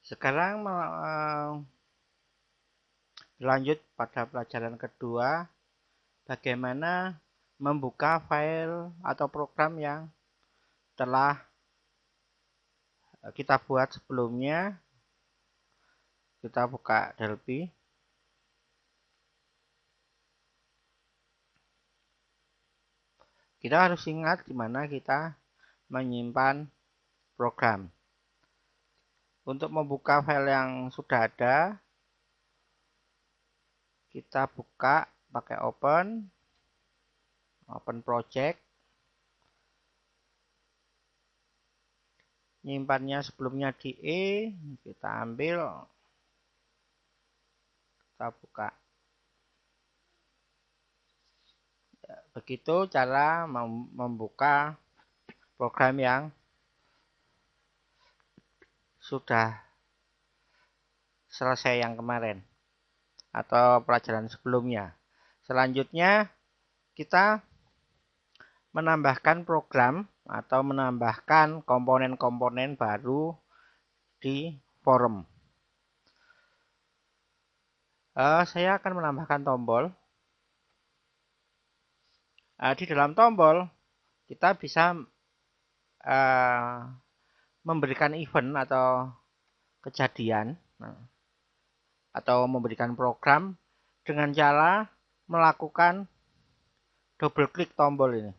Sekarang lanjut pada pelajaran kedua, bagaimana membuka file atau program yang telah kita buat sebelumnya. Kita buka Delphi. Kita harus ingat di mana kita menyimpan program. Untuk membuka file yang sudah ada, kita buka pakai open project. Nyimpannya sebelumnya di kita ambil, kita buka. Begitu cara membuka program yang sudah selesai yang kemarin atau pelajaran sebelumnya. Selanjutnya kita menambahkan program atau menambahkan komponen-komponen baru di forum. Saya akan menambahkan tombol. Di dalam tombol kita bisa memberikan event atau kejadian atau memberikan program dengan cara melakukan double klik tombol ini.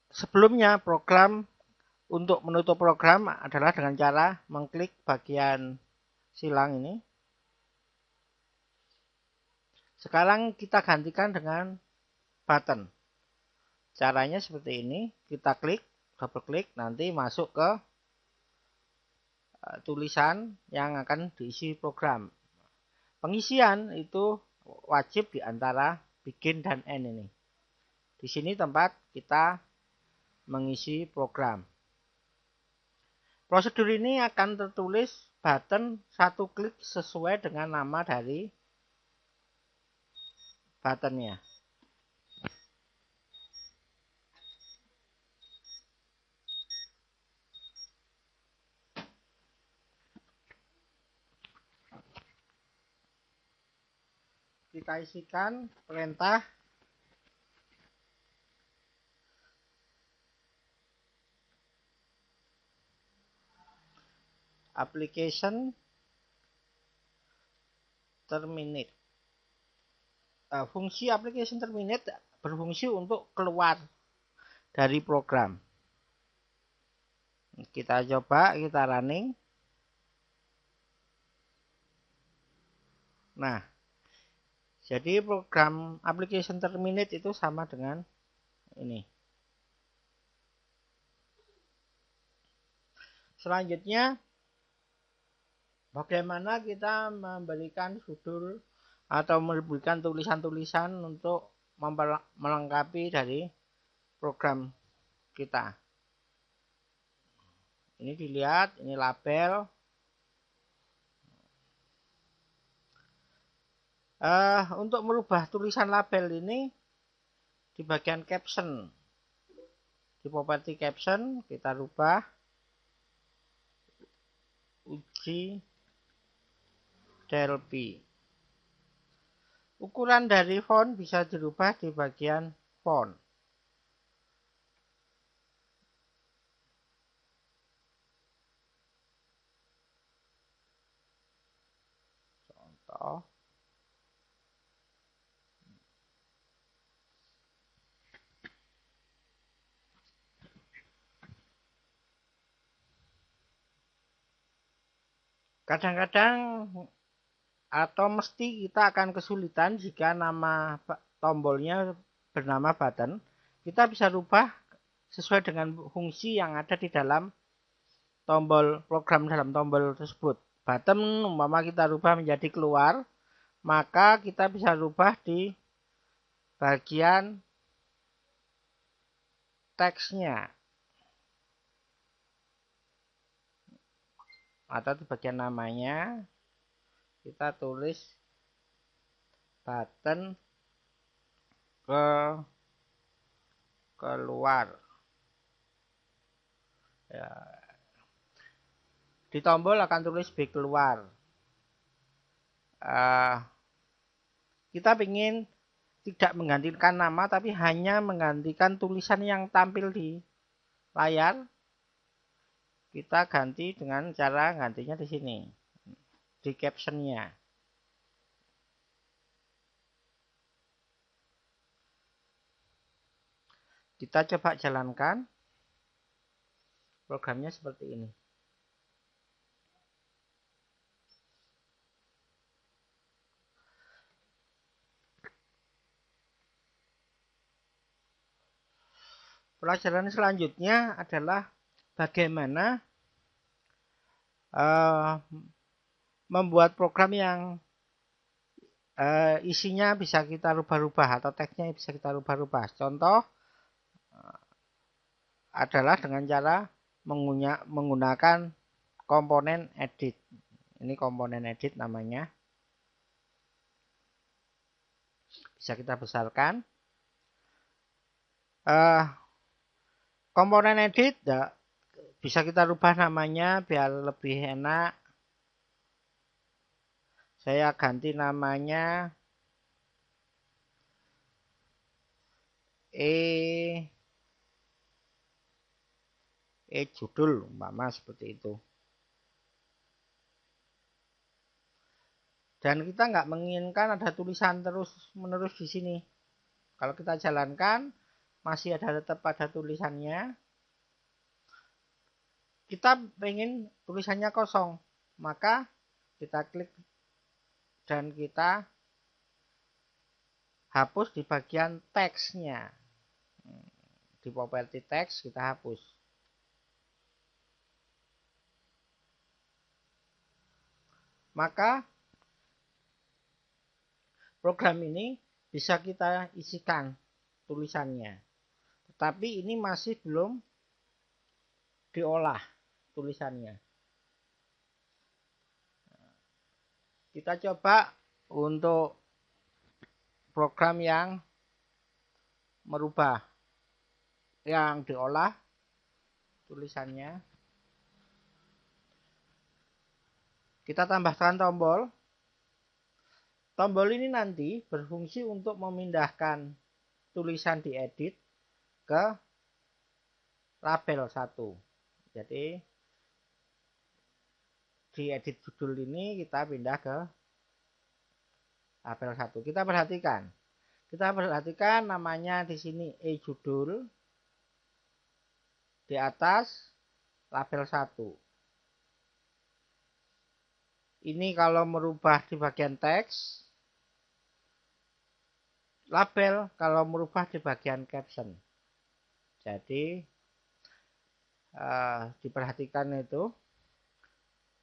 Sebelumnya program untuk menutup program adalah dengan cara mengklik bagian silang ini. Sekarang kita gantikan dengan button. Caranya seperti ini, kita klik, double klik, nanti masuk ke tulisan yang akan diisi program. Pengisian itu wajib di antara begin dan end ini. Di sini tempat kita mengisi program. Prosedur ini akan tertulis button satu klik sesuai dengan nama dari buttonnya. Kita isikan perintah application terminate. Fungsi application terminate berfungsi untuk keluar dari program. Kita coba, kita running. Nah, jadi program application terminate itu sama dengan ini. Selanjutnya, bagaimana kita memberikan judul atau memberikan tulisan-tulisan untuk melengkapi dari program kita. Ini dilihat, ini label. Untuk merubah tulisan label ini di bagian caption, di properti caption kita rubah uji Delphi. Ukuran dari font bisa dirubah di bagian font. Contoh. Kadang-kadang atau mesti kita akan kesulitan jika nama tombolnya bernama button. Kita bisa rubah sesuai dengan fungsi yang ada di dalam tombol program dalam tombol tersebut. Button umpama kita rubah menjadi keluar, maka kita bisa rubah di bagian teksnya atau di bagian namanya kita tulis button keluar ya. Di tombol akan tulis B keluar. Kita ingin tidak menggantikan nama tapi hanya menggantikan tulisan yang tampil di layar. Kita ganti dengan cara gantinya di sini, di captionnya. Kita coba jalankan. Programnya seperti ini. Pelajaran selanjutnya adalah bagaimana membuat program yang isinya bisa kita rubah-rubah atau teksnya bisa kita rubah-rubah. Contoh adalah dengan cara menggunakan komponen edit. Ini komponen edit namanya. Bisa kita besarkan. Komponen edit bisa kita rubah namanya biar lebih enak. Saya ganti namanya judul umpama seperti itu. Dan kita nggak menginginkan ada tulisan terus-menerus di sini. Kalau kita jalankan masih tetap ada tulisannya. Kita pengen tulisannya kosong, maka kita klik dan kita hapus di bagian teksnya. Di properti teks kita hapus. Maka program ini bisa kita isikan tulisannya. Tetapi ini masih belum diolah tulisannya. Kita coba untuk program yang merubah, yang diolah tulisannya. Kita tambahkan tombol. Tombol ini nanti berfungsi untuk memindahkan tulisan diedit ke label 1. Jadi di edit judul ini kita pindah ke label 1. Kita perhatikan namanya di sini judul, di atas label 1. Ini kalau merubah di bagian teks, label kalau merubah di bagian caption. Jadi diperhatikan itu.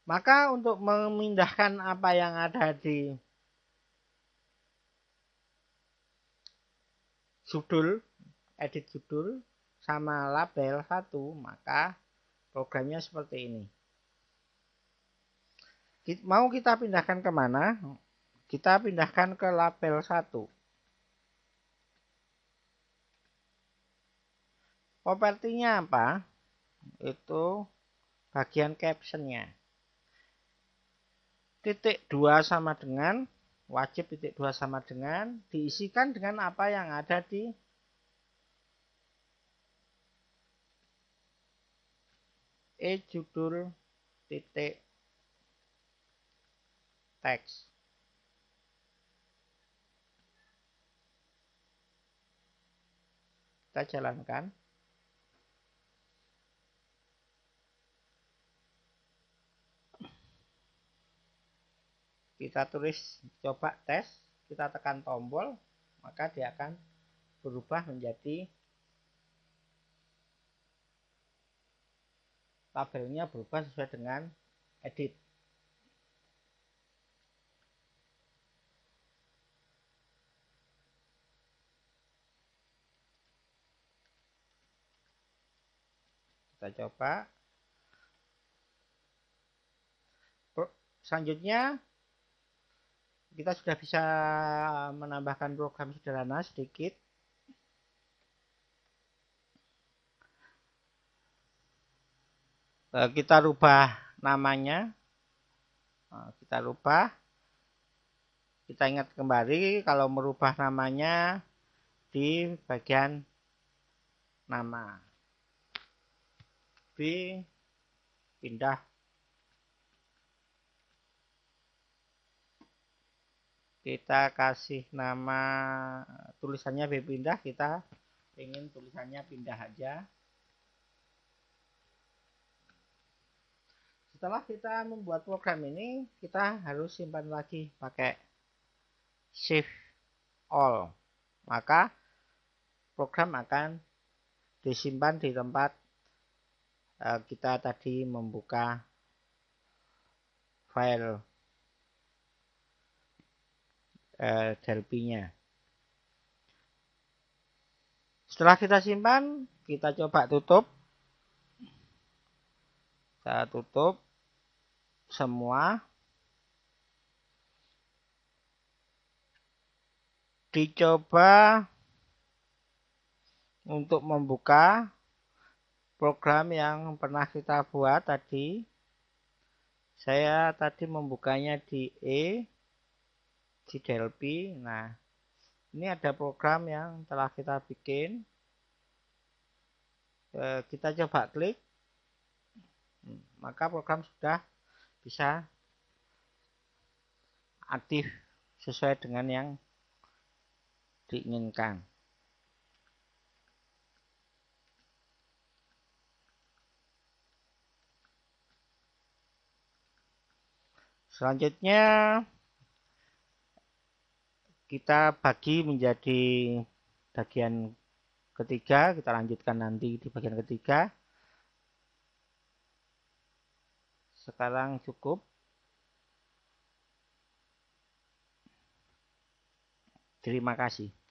Maka untuk memindahkan apa yang ada di judul, edit judul sama label 1, maka programnya seperti ini. Mau kita pindahkan kemana? Kita pindahkan ke label 1. Propertinya apa? Itu bagian captionnya. Titik 2 sama dengan, wajib titik 2 sama dengan, diisikan dengan apa yang ada di judul titik teks. Kita jalankan. Kita tulis coba tes, kita tekan tombol, maka dia akan berubah menjadi labelnya berubah sesuai dengan edit. Kita coba. Selanjutnya kita sudah bisa menambahkan program sederhana sedikit. Kita rubah namanya. Nah, kita rubah. Kita ingat kembali kalau merubah namanya di bagian nama. B, pindah. Kita kasih nama tulisannya B pindah, kita ingin tulisannya pindah aja. Setelah kita membuat program ini, kita harus simpan lagi pakai Shift All. Maka program akan disimpan di tempat kita tadi membuka file Delphi-nya. Setelah kita simpan, kita coba tutup. Saya tutup semua. Dicoba untuk membuka program yang pernah kita buat tadi. Saya tadi membukanya di di Delphi. Nah, ini ada program yang telah kita bikin. Kita coba klik. Maka program sudah bisa aktif sesuai dengan yang diinginkan. Selanjutnya kita bagi menjadi bagian ketiga. Kita lanjutkan nanti di bagian ketiga. Sekarang cukup. Terima kasih.